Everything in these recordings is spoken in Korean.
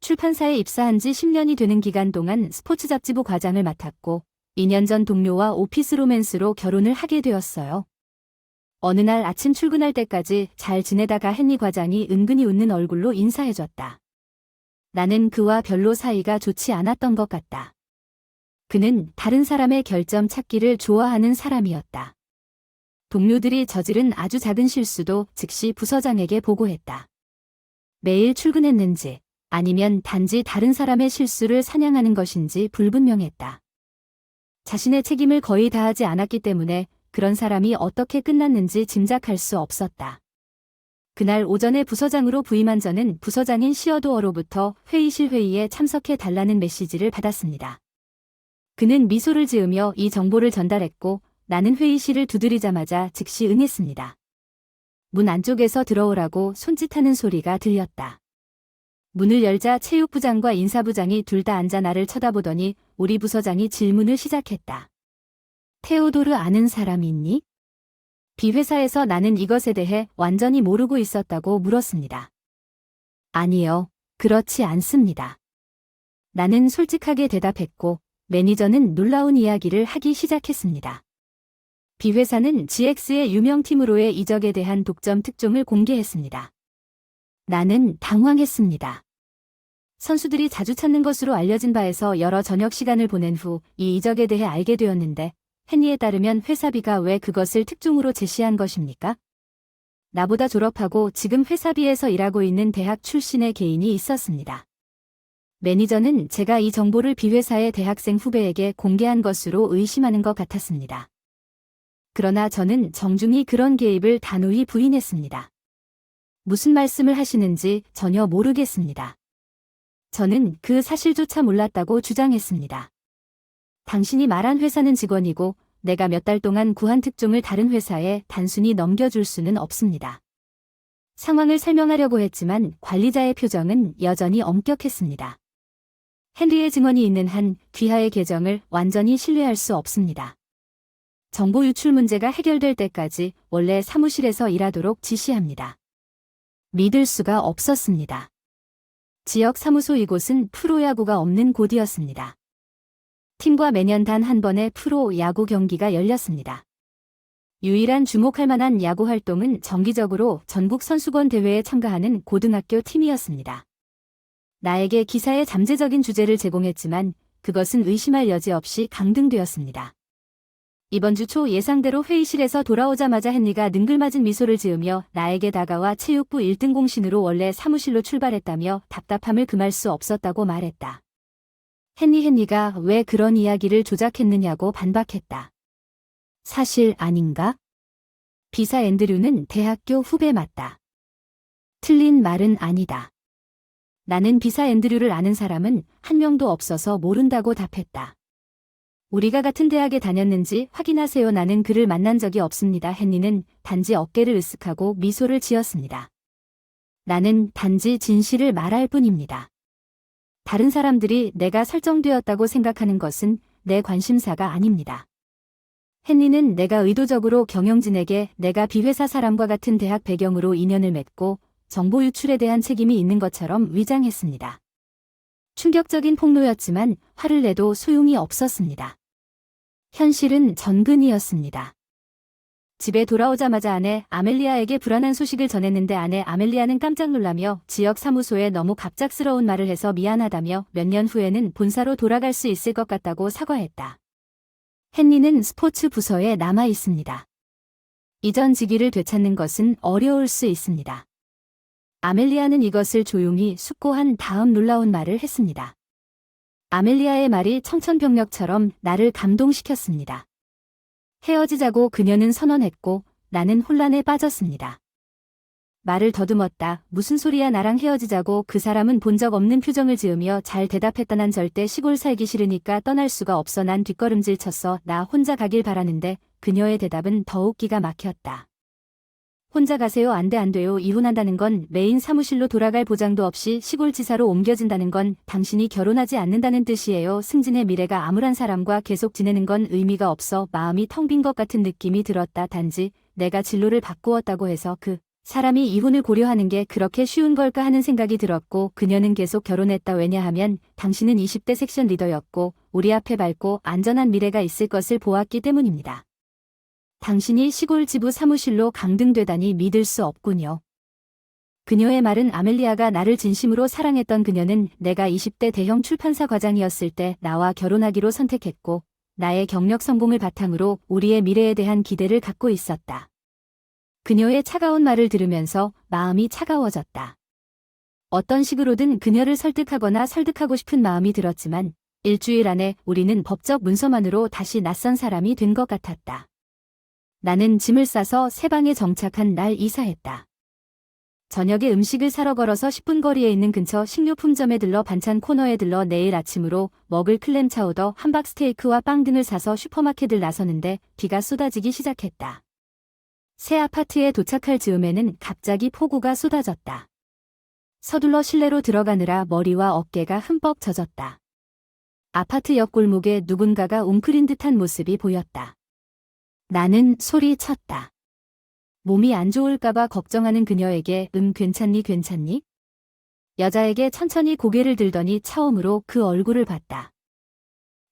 출판사에 입사한 지 10년이 되는 기간 동안 스포츠 잡지부 과장을 맡았고 2년 전 동료와 오피스 로맨스로 결혼을 하게 되었어요. 어느 날 아침 출근할 때까지 잘 지내다가 헨리 과장이 은근히 웃는 얼굴로 인사해줬다. 나는 그와 별로 사이가 좋지 않았던 것 같다. 그는 다른 사람의 결점 찾기를 좋아하는 사람이었다. 동료들이 저지른 아주 작은 실수도 즉시 부서장에게 보고했다. 매일 출근했는지 아니면 단지 다른 사람의 실수를 사냥하는 것인지 불분명했다. 자신의 책임을 거의 다하지 않았기 때문에 그런 사람이 어떻게 끝났는지 짐작할 수 없었다. 그날 오전에 부서장으로 부임한 저는 부서장인 시어도어로부터 회의실 회의에 참석해 달라는 메시지를 받았습니다. 그는 미소를 지으며 이 정보를 전달했고 나는 회의실을 두드리자마자 즉시 응했습니다. 문 안쪽에서 들어오라고 손짓하는 소리가 들렸다. 문을 열자 체육부장과 인사부장이 둘 다 앉아 나를 쳐다보더니 우리 부서장이 질문을 시작했다. 테오도르 아는 사람 있니? 비회사에서 나는 이것에 대해 완전히 모르고 있었다고 물었습니다. 아니요, 그렇지 않습니다. 나는 솔직하게 대답했고 매니저는 놀라운 이야기를 하기 시작했습니다. 비회사는 GX의 유명팀으로의 이적에 대한 독점 특종을 공개했습니다. 나는 당황했습니다. 선수들이 자주 찾는 것으로 알려진 바에서 여러 저녁 시간을 보낸 후 이 이적에 대해 알게 되었는데 헨리에 따르면 회사비가 왜 그것을 특종으로 제시한 것입니까? 나보다 졸업하고 지금 회사비에서 일하고 있는 대학 출신의 개인이 있었습니다. 매니저는 제가 이 정보를 비회사의 대학생 후배에게 공개한 것으로 의심하는 것 같았습니다. 그러나 저는 정중히 그런 개입을 단호히 부인했습니다. 무슨 말씀을 하시는지 전혀 모르겠습니다. 저는 그 사실조차 몰랐다고 주장했습니다. 당신이 말한 회사는 직원이고 내가 몇 달 동안 구한 특종을 다른 회사에 단순히 넘겨줄 수는 없습니다. 상황을 설명하려고 했지만 관리자의 표정은 여전히 엄격했습니다. 헨리의 증언이 있는 한 귀하의 계정을 완전히 신뢰할 수 없습니다. 정보 유출 문제가 해결될 때까지 원래 사무실에서 일하도록 지시합니다. 믿을 수가 없었습니다. 지역 사무소 이곳은 프로야구가 없는 곳이었습니다. 팀과 매년 단 한 번의 프로 야구 경기가 열렸습니다. 유일한 주목할 만한 야구 활동은 정기적으로 전국 선수권 대회에 참가하는 고등학교 팀이었습니다. 나에게 기사의 잠재적인 주제를 제공했지만 그것은 의심할 여지 없이 강등되었습니다. 이번 주 초 예상대로 회의실에서 돌아오자마자 헨리가 능글맞은 미소를 지으며 나에게 다가와 체육부 1등 공신으로 원래 사무실로 출발했다며 답답함을 금할 수 없었다고 말했다. 헨리가 왜 그런 이야기를 조작했느냐고 반박했다. 사실 아닌가? 비사 앤드류는 대학교 후배 맞다. 틀린 말은 아니다. 나는 비사 앤드류를 아는 사람은 한 명도 없어서 모른다고 답했다. 우리가 같은 대학에 다녔는지 확인하세요. 나는 그를 만난 적이 없습니다. 헨리는 단지 어깨를 으쓱하고 미소를 지었습니다. 나는 단지 진실을 말할 뿐입니다. 다른 사람들이 내가 설정되었다고 생각하는 것은 내 관심사가 아닙니다. 헨리는 내가 의도적으로 경영진에게 내가 비회사 사람과 같은 대학 배경으로 인연을 맺고 정보 유출에 대한 책임이 있는 것처럼 위장했습니다. 충격적인 폭로였지만 화를 내도 소용이 없었습니다. 현실은 전근이었습니다. 집에 돌아오자마자 아내 아멜리아에게 불안한 소식을 전했는데 아내 아멜리아는 깜짝 놀라며 지역 사무소에 너무 갑작스러운 말을 해서 미안하다며 몇 년 후에는 본사로 돌아갈 수 있을 것 같다고 사과했다. 헨리는 스포츠 부서에 남아 있습니다. 이전 직위를 되찾는 것은 어려울 수 있습니다. 아멜리아는 이것을 조용히 숙고한 다음 놀라운 말을 했습니다. 아멜리아의 말이 청천벽력처럼 나를 감동시켰습니다. 헤어지자고 그녀는 선언했고 나는 혼란에 빠졌습니다. 말을 더듬었다. 무슨 소리야 나랑 헤어지자고. 그 사람은 본 적 없는 표정을 지으며 잘 대답했다. 난 절대 시골 살기 싫으니까 떠날 수가 없어. 난 뒷걸음질 쳤어. 나 혼자 가길 바라는데 그녀의 대답은 더욱 기가 막혔다. 혼자 가세요. 안 돼요. 이혼한다는 건 메인 사무실로 돌아갈 보장도 없이 시골 지사로 옮겨진다는 건 당신이 결혼하지 않는다는 뜻이에요. 승진의 미래가 암울한 사람과 계속 지내는 건 의미가 없어. 마음이 텅 빈 것 같은 느낌이 들었다. 단지 내가 진로를 바꾸었다고 해서 그 사람이 이혼을 고려하는 게 그렇게 쉬운 걸까 하는 생각이 들었고 그녀는 계속 결혼했다. 왜냐하면 당신은 20대 섹션 리더였고 우리 앞에 밝고 안전한 미래가 있을 것을 보았기 때문입니다. 당신이 시골 지부 사무실로 강등되다니 믿을 수 없군요. 그녀의 말은 아멜리아가 나를 진심으로 사랑했던 그녀는 내가 20대 대형 출판사 과장이었을 때 나와 결혼하기로 선택했고 나의 경력 성공을 바탕으로 우리의 미래에 대한 기대를 갖고 있었다. 그녀의 차가운 말을 들으면서 마음이 차가워졌다. 어떤 식으로든 그녀를 설득하거나 설득하고 싶은 마음이 들었지만 일주일 안에 우리는 법적 문서만으로 다시 낯선 사람이 된 것 같았다. 나는 짐을 싸서 새 방에 정착한 날 이사했다. 저녁에 음식을 사러 걸어서 10분 거리에 있는 근처 식료품점에 들러 반찬 코너에 들러 내일 아침으로 먹을 클램 차우더, 함박 스테이크와 빵 등을 사서 슈퍼마켓을 나서는데 비가 쏟아지기 시작했다. 새 아파트에 도착할 즈음에는 갑자기 폭우가 쏟아졌다. 서둘러 실내로 들어가느라 머리와 어깨가 흠뻑 젖었다. 아파트 옆 골목에 누군가가 웅크린 듯한 모습이 보였다. 나는 소리쳤다. 몸이 안 좋을까봐 걱정하는 그녀에게 괜찮니 괜찮니? 여자에게 천천히 고개를 들더니 처음으로 그 얼굴을 봤다.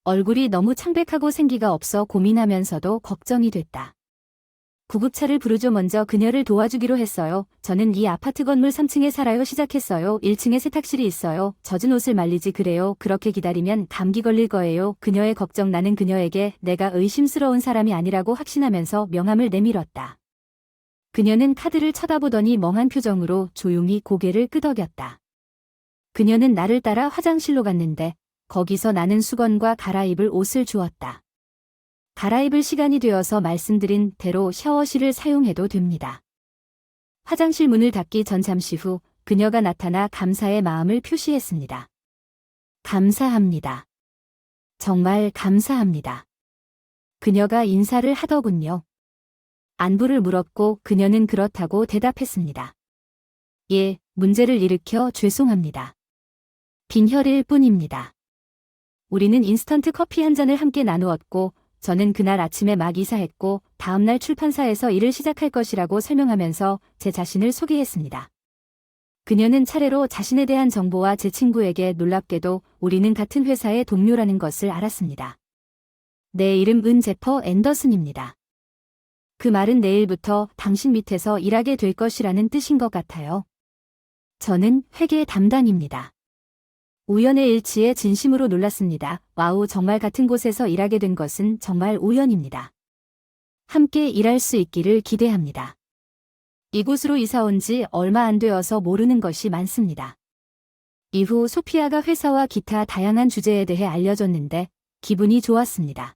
얼굴이 너무 창백하고 생기가 없어 고민하면서도 걱정이 됐다. 구급차를 부르죠. 먼저 그녀를 도와주기로 했어요. 저는 이 아파트 건물 3층에 살아요. 시작했어요. 1층에 세탁실이 있어요. 젖은 옷을 말리지 그래요. 그렇게 기다리면 감기 걸릴 거예요. 그녀의 걱정. 나는 그녀에게 내가 의심스러운 사람이 아니라고 확신하면서 명함을 내밀었다. 그녀는 카드를 쳐다보더니 멍한 표정으로 조용히 고개를 끄덕였다. 그녀는 나를 따라 화장실로 갔는데 거기서 나는 수건과 갈아입을 옷을 주었다. 갈아입을 시간이 되어서 말씀드린 대로 샤워실을 사용해도 됩니다. 화장실 문을 닫기 전 잠시 후 그녀가 나타나 감사의 마음을 표시했습니다. 감사합니다. 정말 감사합니다. 그녀가 인사를 하더군요. 안부를 물었고 그녀는 그렇다고 대답했습니다. 예, 문제를 일으켜 죄송합니다. 빈혈일 뿐입니다. 우리는 인스턴트 커피 한 잔을 함께 나누었고 저는 그날 아침에 막 이사했고 다음날 출판사에서 일을 시작할 것이라고 설명하면서 제 자신을 소개했습니다. 그녀는 차례로 자신에 대한 정보와 제 친구에게 놀랍게도 우리는 같은 회사의 동료라는 것을 알았습니다. 내 이름 제퍼 앤더슨입니다. 그 말은 내일부터 당신 밑에서 일하게 될 것이라는 뜻인 것 같아요. 저는 회계 담당입니다. 우연의 일치에 진심으로 놀랐습니다. 와우, 정말 같은 곳에서 일하게 된 것은 정말 우연입니다. 함께 일할 수 있기를 기대합니다. 이곳으로 이사 온 지 얼마 안 되어서 모르는 것이 많습니다. 이후 소피아가 회사와 기타 다양한 주제에 대해 알려줬는데 기분이 좋았습니다.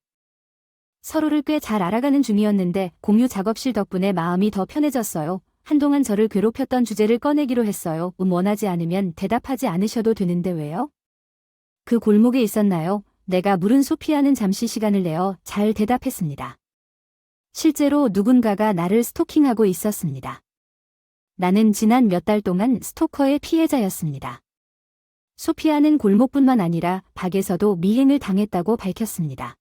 서로를 꽤 잘 알아가는 중이었는데 공유 작업실 덕분에 마음이 더 편해졌어요. 한동안 저를 괴롭혔던 주제를 꺼내기로 했어요. 원하지 않으면 대답하지 않으셔도 되는데 왜요? 그 골목에 있었나요? 내가 물은 소피아는 잠시 시간을 내어 잘 대답했습니다. 실제로 누군가가 나를 스토킹하고 있었습니다. 나는 지난 몇 달 동안 스토커의 피해자였습니다. 소피아는 골목뿐만 아니라 밖에서도 미행을 당했다고 밝혔습니다.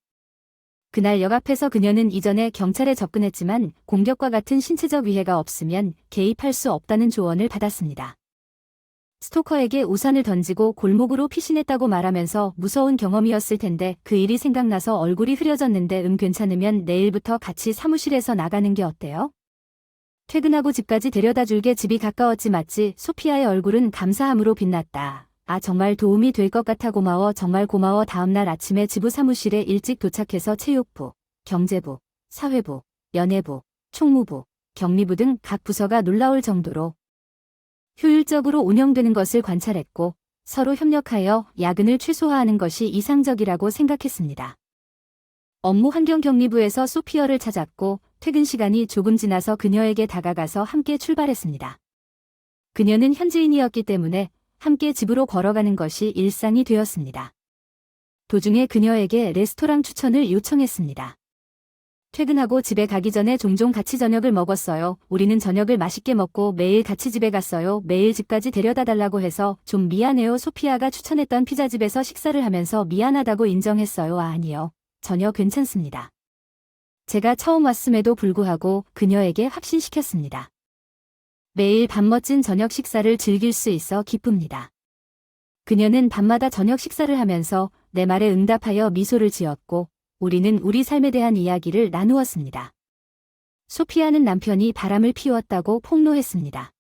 그날 역 앞에서 그녀는 이전에 경찰에 접근했지만 공격과 같은 신체적 위해가 없으면 개입할 수 없다는 조언을 받았습니다. 스토커에게 우산을 던지고 골목으로 피신했다고 말하면서 무서운 경험이었을 텐데 그 일이 생각나서 얼굴이 흐려졌는데 괜찮으면 내일부터 같이 사무실에서 나가는 게 어때요? 퇴근하고 집까지 데려다 줄게. 집이 가까웠지 맞지? 소피아의 얼굴은 감사함으로 빛났다. 아, 정말 도움이 될 것 같아. 고마워. 정말 고마워. 다음날 아침에 지부 사무실에 일찍 도착해서 체육부, 경제부, 사회부, 연예부, 총무부, 격리부 등 각 부서가 놀라울 정도로 효율적으로 운영되는 것을 관찰했고 서로 협력하여 야근을 최소화하는 것이 이상적이라고 생각했습니다. 업무 환경 격리부에서 소피아를 찾았고 퇴근 시간이 조금 지나서 그녀에게 다가가서 함께 출발했습니다. 그녀는 현지인이었기 때문에 함께 집으로 걸어가는 것이 일상이 되었습니다. 도중에 그녀에게 레스토랑 추천을 요청했습니다. 퇴근하고 집에 가기 전에 종종 같이 저녁을 먹었어요. 우리는 저녁을 맛있게 먹고 매일 같이 집에 갔어요. 매일 집까지 데려다 달라고 해서 좀 미안해요. 소피아가 추천했던 피자집에서 식사를 하면서 미안하다고 인정했어요. 아니요. 전혀 괜찮습니다. 제가 처음 왔음에도 불구하고 그녀에게 확신시켰습니다. 매일 밤멋진 저녁 식사를 즐길 수 있어 기쁩니다. 그녀는 밤마다 저녁 식사를 하면서 내 말에 응답하여 미소를 지었고 우리는 우리 삶에 대한 이야기를 나누었습니다. 소피아는 남편이 바람을 피웠다고 폭로했습니다.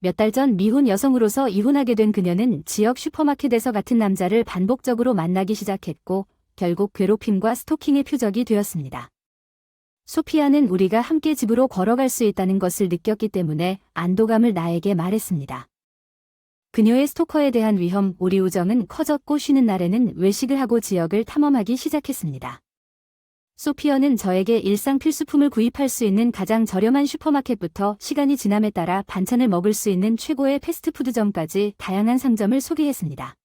몇 달 전 미혼 여성으로서 이혼하게 된 그녀는 지역 슈퍼마켓에서 같은 남자를 반복적으로 만나기 시작했고 결국 괴롭힘과 스토킹의 표적이 되었습니다. 소피아는 우리가 함께 집으로 걸어갈 수 있다는 것을 느꼈기 때문에 안도감을 나에게 말했습니다. 그녀의 스토커에 대한 위험, 우리 우정은 커졌고 쉬는 날에는 외식을 하고 지역을 탐험하기 시작했습니다. 소피아는 저에게 일상 필수품을 구입할 수 있는 가장 저렴한 슈퍼마켓부터 시간이 지남에 따라 반찬을 먹을 수 있는 최고의 패스트푸드점까지 다양한 상점을 소개했습니다.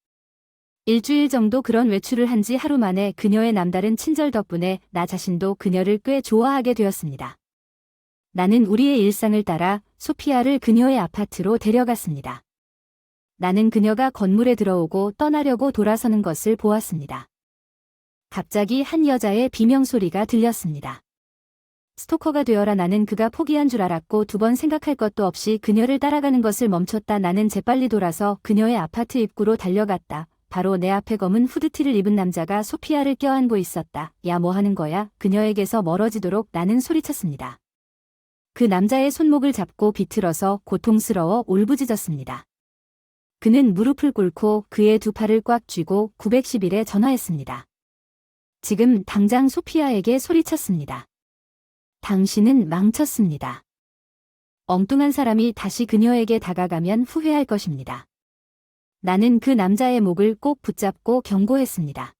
일주일 정도 그런 외출을 한 지 하루 만에 그녀의 남다른 친절 덕분에 나 자신도 그녀를 꽤 좋아하게 되었습니다. 나는 우리의 일상을 따라 소피아를 그녀의 아파트로 데려갔습니다. 나는 그녀가 건물에 들어오고 떠나려고 돌아서는 것을 보았습니다. 갑자기 한 여자의 비명소리가 들렸습니다. 스토커가 되어라. 나는 그가 포기한 줄 알았고 두 번 생각할 것도 없이 그녀를 따라가는 것을 멈췄다. 나는 재빨리 돌아서 그녀의 아파트 입구로 달려갔다. 바로 내 앞에 검은 후드티를 입은 남자가 소피아를 껴안고 있었다. 야, 뭐 하는 거야? 그녀에게서 멀어지도록 나는 소리쳤습니다. 그 남자의 손목을 잡고 비틀어서 고통스러워 울부짖었습니다. 그는 무릎을 꿇고 그의 두 팔을 꽉 쥐고 911에 전화했습니다. 지금 당장 소피아에게 소리쳤습니다. 당신은 망쳤습니다. 엉뚱한 사람이 다시 그녀에게 다가가면 후회할 것입니다. 나는 그 남자의 목을 꼭 붙잡고 경고했습니다.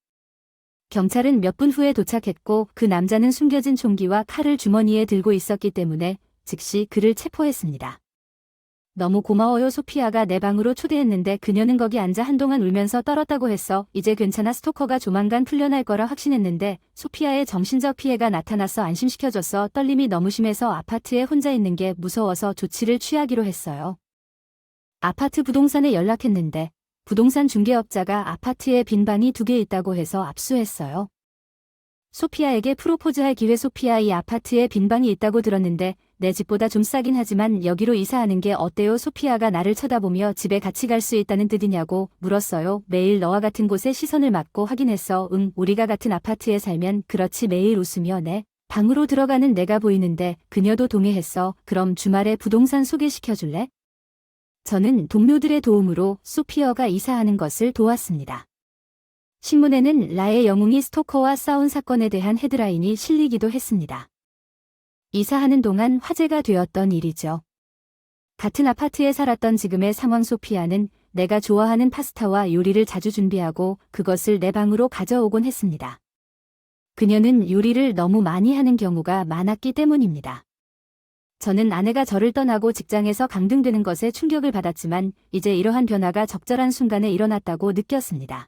경찰은 몇 분 후에 도착했고 그 남자는 숨겨진 총기와 칼을 주머니에 들고 있었기 때문에 즉시 그를 체포했습니다. 너무 고마워요. 소피아가 내 방으로 초대했는데 그녀는 거기 앉아 한동안 울면서 떨었다고 했어. 이제 괜찮아. 스토커가 조만간 풀려날 거라 확신했는데 소피아의 정신적 피해가 나타나서 안심시켜줬어. 떨림이 너무 심해서 아파트에 혼자 있는 게 무서워서 조치를 취하기로 했어요. 아파트 부동산에 연락했는데 부동산 중개업자가 아파트에 빈 방이 2개 있다고 해서 압수했어요. 소피아에게 프로포즈할 기회. 소피아, 이 아파트에 빈 방이 있다고 들었는데 내 집보다 좀 싸긴 하지만 여기로 이사하는 게 어때요? 소피아가 나를 쳐다보며 집에 같이 갈 수 있다는 뜻이냐고 물었어요. 매일 너와 같은 곳에 시선을 맞고 확인했어. 응, 우리가 같은 아파트에 살면 그렇지. 매일 웃으며 내 방으로 들어가는 내가 보이는데 그녀도 동의했어. 그럼 주말에 부동산 소개시켜줄래? 저는 동료들의 도움으로 소피아가 이사하는 것을 도왔습니다. 신문에는 라의 영웅이 스토커와 싸운 사건에 대한 헤드라인이 실리기도 했습니다. 이사하는 동안 화제가 되었던 일이죠. 같은 아파트에 살았던 지금의 상황. 소피아는 내가 좋아하는 파스타와 요리를 자주 준비하고 그것을 내 방으로 가져오곤 했습니다. 그녀는 요리를 너무 많이 하는 경우가 많았기 때문입니다. 저는 아내가 저를 떠나고 직장에서 강등되는 것에 충격을 받았지만 이제 이러한 변화가 적절한 순간에 일어났다고 느꼈습니다.